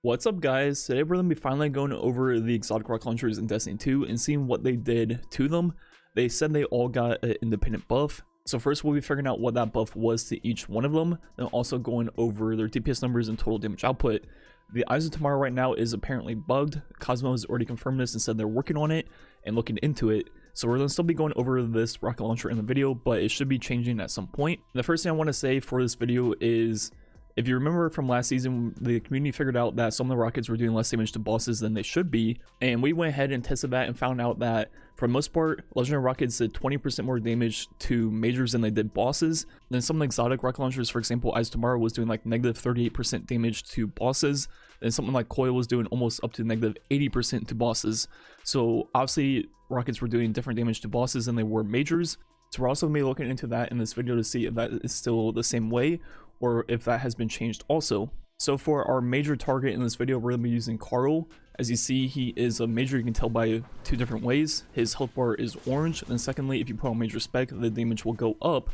What's up, guys? Today we're going to be finally going over the exotic rocket launchers in Destiny 2 and seeing what they did to them. They said they all got an independent buff. So first we'll be figuring out what that buff was to each one of them, then also going over their DPS numbers and total damage output. The Eyes of Tomorrow right now is apparently bugged. Cosmo has already confirmed this and said they're working on it and looking into it. So we're going to still be going over this rocket launcher in the video, but it should be changing at some point. The first thing I want to say for this video is, if you remember from last season, the community figured out that some of the rockets were doing less damage to bosses than they should be, and we went ahead and tested that and found out that for the most part, legendary rockets did 20% more damage to majors than they did bosses. Then some of the exotic rocket launchers, for example, Eyes of Tomorrow was doing like negative 38% damage to bosses, and something like Coil was doing almost up to negative 80% to bosses. So obviously, rockets were doing different damage to bosses than they were majors. So we're also going to be looking into that in this video to see if that is still the same way, or if that has been changed also. So for our major target in this video, we're going to be using Coil. As you see, he is a major. You can tell by two different ways. His health bar is orange, and secondly, if you put on major spec, the damage will go up.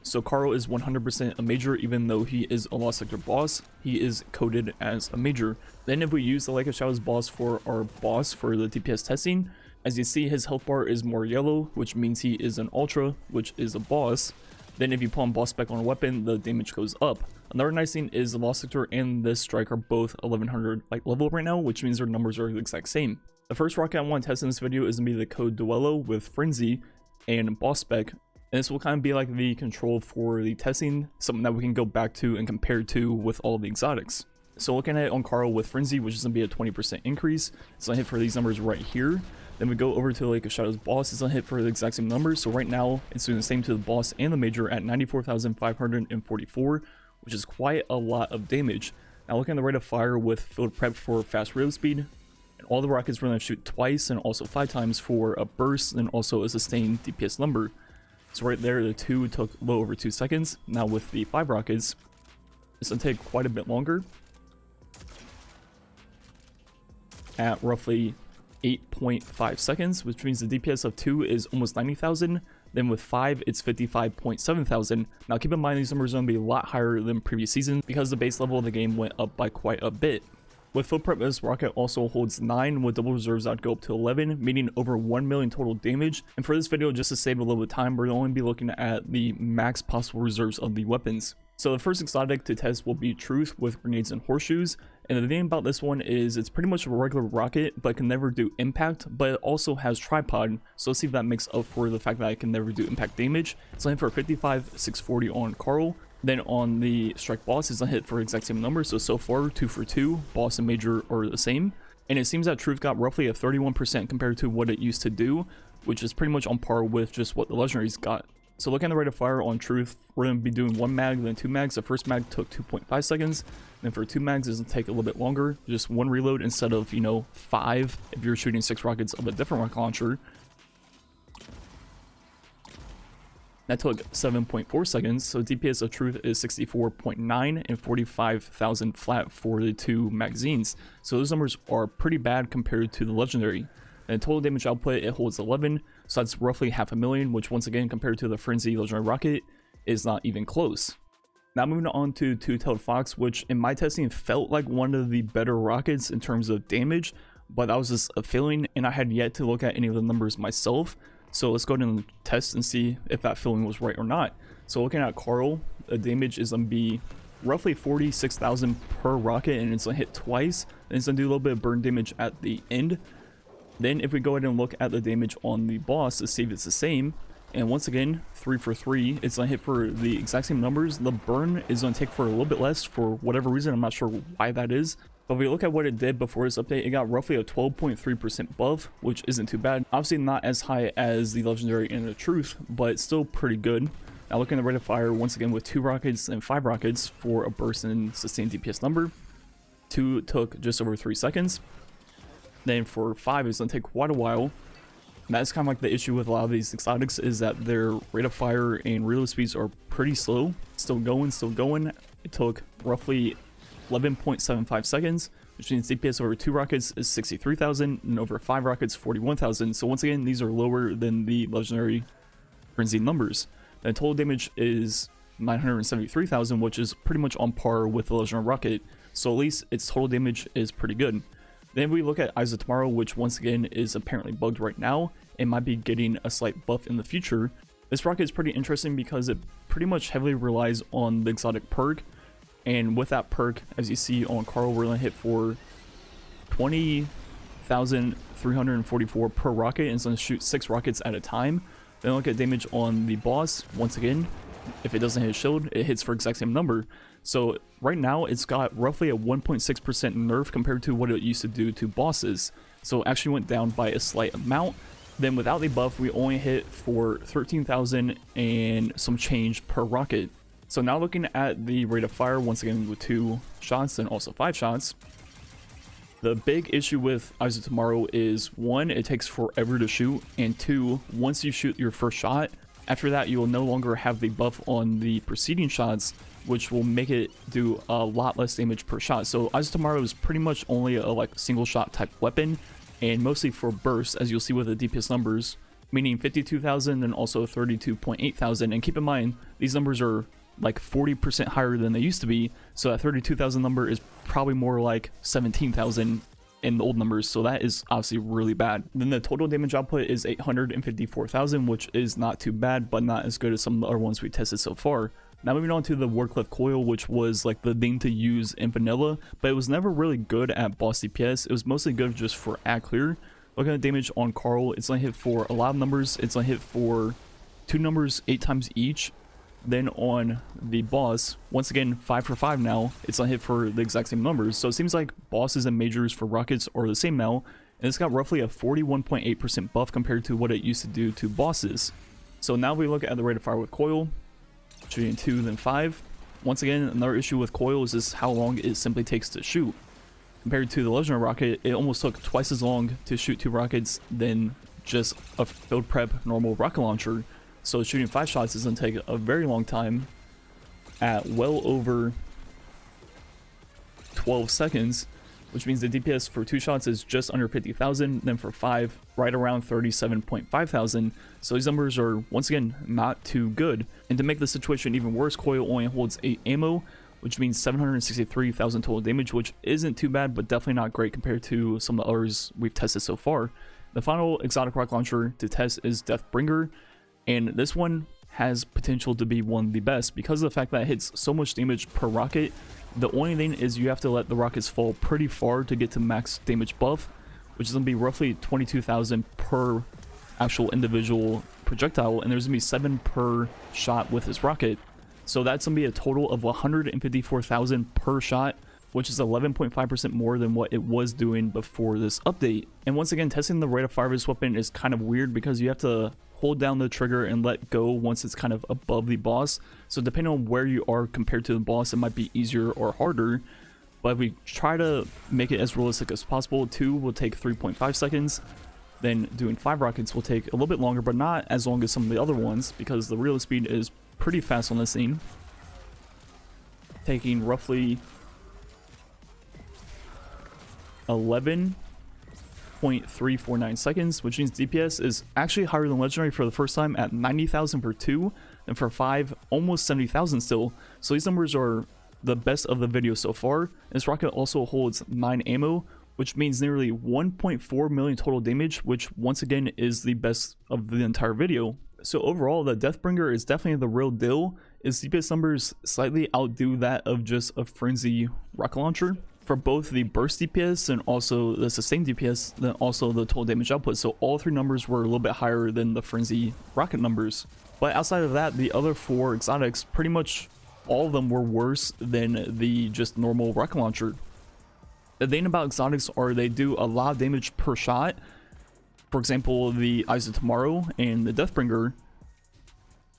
So Coil is 100% a major, even though he is a Lost Sector boss. He is coded as a major. Then if we use the Lake of Shadows boss for our boss for the DPS testing, as you see, his health bar is more yellow, which means he is an ultra, which is a boss. Then if you put on boss spec on a weapon, the damage goes up. Another nice thing is the Lost Sector and this strike are both 1100 like level right now, which means their numbers are the exact same. The first rocket I want to test in this video is going to be the code Duello with Frenzy and boss spec. And this will kind of be like the control for the testing, something that we can go back to and compare to with all the exotics. So looking at it on Coil with Frenzy, which is going to be a 20% increase. So I hit for these numbers right here. Then we go over to the Lake of Shadows boss. It's going to hit for the exact same numbers. So right now, it's doing the same to the boss and the major at 94,544, which is quite a lot of damage. Now looking at the rate of fire with field prep for fast reload speed, and all the rockets we're going to shoot twice and also 5 times for a burst and also a sustained DPS number. So right there, the 2 took a little over 2 seconds. Now with the 5 rockets, it's going to take quite a bit longer, at roughly 8.5 seconds, which means the DPS of 2 is almost 90,000. Then with 5, it's 55.7 thousand. Now keep in mind, these numbers are going to be a lot higher than previous seasons because the base level of the game went up by quite a bit. With full prep, this rocket also holds 9, with double reserves that go up to 11, meaning over 1 million total damage. And for this video, just to save a little bit of time, we're only be looking at the max possible reserves of the weapons. So the first exotic to test will be Truth with grenades and horseshoes. And the thing about this one is it's pretty much a regular rocket, but can never do impact, but it also has tripod. So let's see if that makes up for the fact that it can never do impact damage. It's on hit for 55,640 on Coil. Then on the strike boss, it's on hit for exact same number. So far 2 for 2, boss and major are the same. And it seems that Truth got roughly a 31% compared to what it used to do, which is pretty much on par with just what the legendaries got. So looking at the rate of fire on Truth, we're going to be doing 1 mag, then 2 mags. The first mag took 2.5 seconds. Then for 2 mags, it's going to take a little bit longer. Just 1 reload instead of, 5 if you're shooting 6 rockets of a different rocket launcher. That took 7.4 seconds. So DPS of Truth is 64.9 and 45,000 flat for the 2 magazines. So those numbers are pretty bad compared to the legendary. And total damage output, it holds 11, so that's roughly 500,000, which once again, compared to the Frenzy legendary rocket, is not even close. Now moving on to Two-Tailed Fox, which in my testing felt like one of the better rockets in terms of damage, but that was just a feeling, and I had yet to look at any of the numbers myself. So let's go ahead and test and see if that feeling was right or not. So looking at Coil, the damage is going to be roughly 46,000 per rocket, and it's going to hit twice, and it's going to do a little bit of burn damage at the end. Then if we go ahead and look at the damage on the boss to see if it's the same, and once again, 3 for 3, it's going to hit for the exact same numbers. The burn is going to take for a little bit less for whatever reason. I'm not sure why that is. But if we look at what it did before this update, it got roughly a 12.3% buff, which isn't too bad. Obviously not as high as the legendary and the Truth, but it's still pretty good. Now looking at the rate of fire, once again with 2 rockets and 5 rockets for a burst and sustained DPS number. 2 took just over 3 seconds. Then for 5, it's going to take quite a while. And that's kind of like the issue with a lot of these exotics, is that their rate of fire and reload speeds are pretty slow. Still going. It took roughly 11.75 seconds, which means DPS over 2 rockets is 63,000 and over 5 rockets 41,000. So once again, these are lower than the legendary Frenzy numbers. And total damage is 973,000, which is pretty much on par with the legendary rocket. so at least its total damage is pretty good. Then we look at Eyes of Tomorrow, which once again is apparently bugged right now and might be getting a slight buff in the future. This rocket is pretty interesting because it pretty much heavily relies on the exotic perk, and with that perk, as you see on Coil, we're going to hit for 20,344 per rocket, and it's going to shoot 6 rockets at a time. Then look at damage on the boss. Once again, if it doesn't hit shield, it hits for exact same number. So right now it's got roughly a 1.6% nerf compared to what it used to do to bosses. So it actually went down by a slight amount. Then without the buff, we only hit for 13,000 and some change per rocket. So now looking at the rate of fire, once again with 2 shots and also 5 shots. The big issue with Eyes of Tomorrow is 1, it takes forever to shoot, and 2, once you shoot your first shot, after that you will no longer have the buff on the preceding shots, which will make it do a lot less damage per shot. So Eyes of Tomorrow is pretty much only a single shot type weapon, and mostly for bursts, as you'll see with the DPS numbers, meaning 52,000 and also 32.8 thousand. And keep in mind, these numbers are like 40% higher than they used to be, so that 32,000 number is probably more like 17,000 in the old numbers, so that is obviously really bad. Then the total damage output is 854,000, which is not too bad, but not as good as some of the other ones we tested so far. Now moving on to the Wardcliff Coil, which was like the thing to use in vanilla, but it was never really good at boss DPS. It was mostly good just for ad clear. Looking at damage on Coil, it's gonna hit for a lot of numbers. It's gonna hit for 2 numbers 8 times each. Then on the boss, once again 5 for 5 now, it's gonna hit for the exact same numbers. So it seems like bosses and majors for rockets are the same now, and it's got roughly a 41.8% buff compared to what it used to do to bosses. So now we look at the rate of fire with Coil, shooting 2 then 5. Once again, another issue with Coil is just how long it simply takes to shoot. Compared to the legendary rocket, it almost took twice as long to shoot 2 rockets than just a build prep normal rocket launcher. So shooting 5 shots is going to take a very long time at well over 12 seconds, which means the DPS for 2 shots is just under 50,000, then for 5, right around 37.5 thousand. So these numbers are, once again, not too good. And to make the situation even worse, Coil only holds 8 ammo, which means 763,000 total damage, which isn't too bad, but definitely not great compared to some of the others we've tested so far. The final exotic rocket launcher to test is Deathbringer, and this one has potential to be one of the best because of the fact that it hits so much damage per rocket. The only thing is you have to let the rockets fall pretty far to get to max damage buff, which is going to be roughly 22,000 per actual individual projectile, and there's going to be 7 per shot with this rocket. So that's going to be a total of 154,000 per shot, which is 11.5% more than what it was doing before this update. And once again, testing the rate of fire of this weapon is kind of weird because you have to hold down the trigger and let go once it's kind of above the boss. So depending on where you are compared to the boss, it might be easier or harder. But if we try to make it as realistic as possible, 2 will take 3.5 seconds. Then doing 5 rockets will take a little bit longer, but not as long as some of the other ones because the real speed is pretty fast on this scene. Taking roughly 11.349 seconds, which means DPS is actually higher than legendary for the first time at 90,000 for 2, and for 5 almost 70,000 still. So these numbers are the best of the video so far. This rocket also holds 9 ammo, which means nearly 1.4 million total damage, which once again is the best of the entire video. So overall, the Deathbringer is definitely the real deal. Its DPS numbers slightly outdo that of just a Frenzy rocket launcher for both the burst DPS and also the sustained DPS, then also the total damage output. So all 3 numbers were a little bit higher than the Frenzy rocket numbers. But outside of that, the other 4 exotics, pretty much all of them were worse than the just normal rocket launcher. The thing about exotics are they do a lot of damage per shot. For example, the Eyes of Tomorrow and the Deathbringer.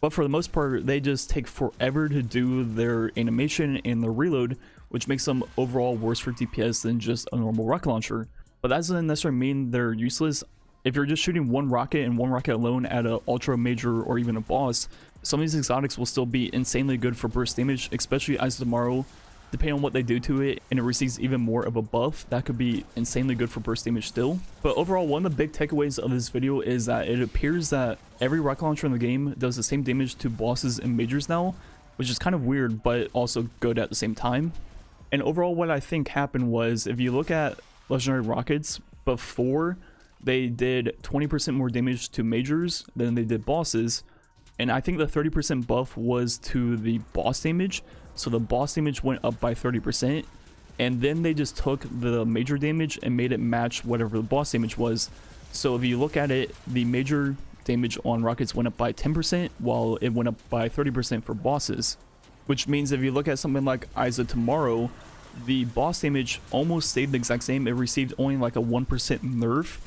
But for the most part, they just take forever to do their animation and their reload, which makes them overall worse for DPS than just a normal rocket launcher. But that doesn't necessarily mean they're useless. If you're just shooting 1 rocket and 1 rocket alone at an ultra major or even a boss, some of these exotics will still be insanely good for burst damage, especially Eyes of Tomorrow. Depending on what they do to it, and it receives even more of a buff, that could be insanely good for burst damage still. But overall, one of the big takeaways of this video is that it appears that every rocket launcher in the game does the same damage to bosses and majors now, which is kind of weird, but also good at the same time. And overall, what I think happened was, if you look at legendary rockets before, they did 20% more damage to majors than they did bosses. And I think the 30% buff was to the boss damage. So the boss damage went up by 30%. And then they just took the major damage and made it match whatever the boss damage was. So if you look at it, the major damage on rockets went up by 10%, while it went up by 30% for bosses. Which means if you look at something like Eyes of Tomorrow, the boss damage almost stayed the exact same. It received only like a 1% nerf.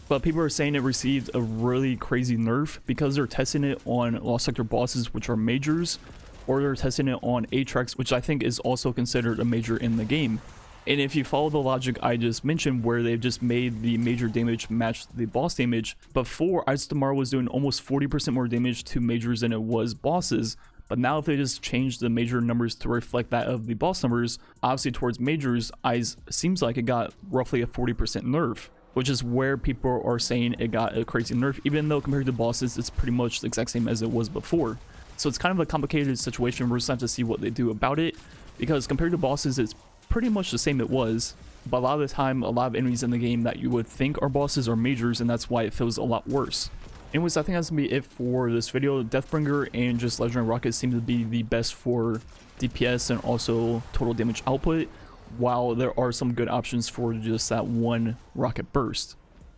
But people are saying it received a really crazy nerf because they're testing it on Lost Sector bosses, which are majors, or they're testing it on Atrax, which I think is also considered a major in the game. And if you follow the logic I just mentioned, where they've just made the major damage match the boss damage, before Eyes of Tomorrow was doing almost 40% more damage to majors than it was bosses. But now if they just change the major numbers to reflect that of the boss numbers, obviously towards majors, Eyes seems like it got roughly a 40% nerf, which is where people are saying it got a crazy nerf, even though compared to bosses, it's pretty much the exact same as it was before. So it's kind of a complicated situation. We're just going to have to see what they do about it, because compared to bosses, it's pretty much the same it was. But a lot of the time, a lot of enemies in the game that you would think are bosses are majors, and that's why it feels a lot worse. Anyways, I think that's going to be it for this video. Deathbringer and just Legendary Rockets seem to be the best for DPS and also total damage output, while there are some good options for just that one rocket burst.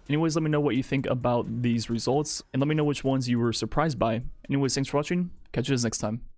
Anyways, let me know what you think about these results, and let me know which ones you were surprised by. Anyways, thanks for watching. Catch you guys next time.